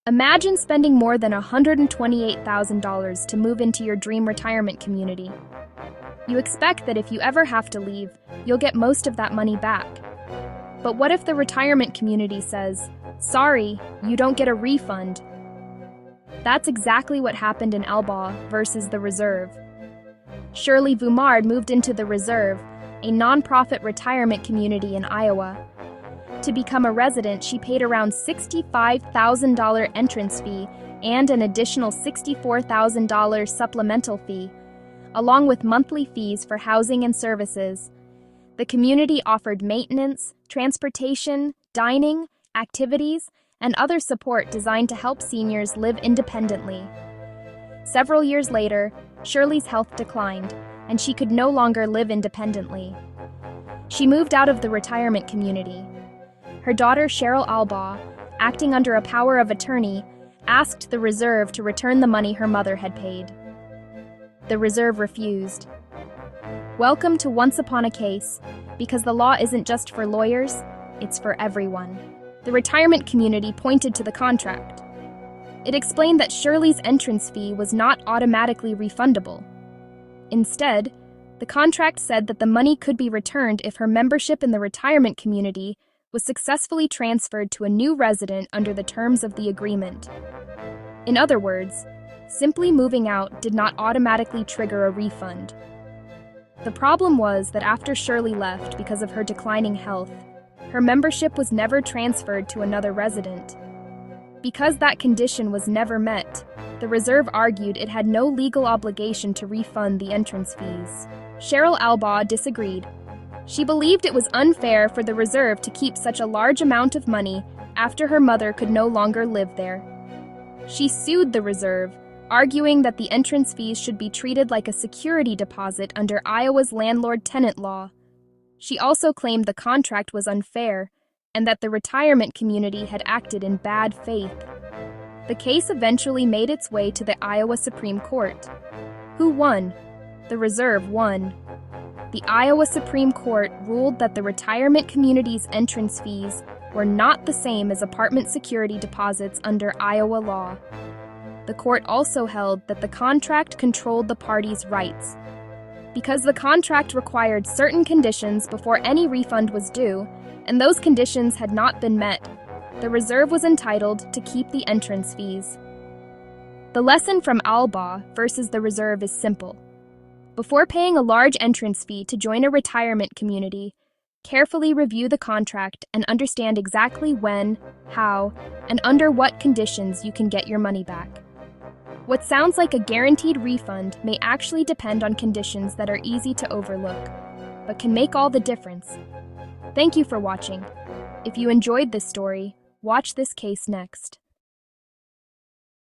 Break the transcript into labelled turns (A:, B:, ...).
A: Imagine spending more than $128,000 to move into your dream retirement community. You expect that if you ever have to leave, you'll get most of that money back. But what if the retirement community says, "Sorry, you don't get a refund"? That's exactly what happened in Albaugh versus the Reserve. Shirley Vumard moved into the Reserve, a nonprofit retirement community in Iowa. To become a resident, she paid around $65,000 entrance fee and an additional $64,000 supplemental fee, along with monthly fees for housing and services. The community offered maintenance, transportation, dining, activities, and other support designed to help seniors live independently. Several years later, Shirley's health declined, and she could no longer live independently. She moved out of the retirement community. Her daughter Cheryl Albaugh, acting under a power of attorney, asked the Reserve to return the money her mother had paid. The Reserve refused. Welcome to Once Upon a Case, because the law isn't just for lawyers, it's for everyone. The retirement community pointed to the contract. It explained that Shirley's entrance fee was not automatically refundable. Instead, the contract said that the money could be returned if her membership in the retirement community was successfully transferred to a new resident under the terms of the agreement. In other words, simply moving out did not automatically trigger a refund. The problem was that after Shirley left because of her declining health, her membership was never transferred to another resident. Because that condition was never met, the Reserve argued it had no legal obligation to refund the entrance fees. Cheryl Albaugh disagreed. She believed it was unfair for the Reserve to keep such a large amount of money after her mother could no longer live there. She sued the Reserve, arguing that the entrance fees should be treated like a security deposit under Iowa's landlord-tenant law. She also claimed the contract was unfair and that the retirement community had acted in bad faith. The case eventually made its way to the Iowa Supreme Court. Who won? The Reserve won. The Iowa Supreme Court ruled that the retirement community's entrance fees were not the same as apartment security deposits under Iowa law. The court also held that the contract controlled the parties' rights. Because the contract required certain conditions before any refund was due, and those conditions had not been met, the Reserve was entitled to keep the entrance fees. The lesson from Albaugh versus the Reserve is simple. Before paying a large entrance fee to join a retirement community, carefully review the contract and understand exactly when, how, and under what conditions you can get your money back. What sounds like a guaranteed refund may actually depend on conditions that are easy to overlook, but can make all the difference. Thank you for watching. If you enjoyed this story, watch this case next.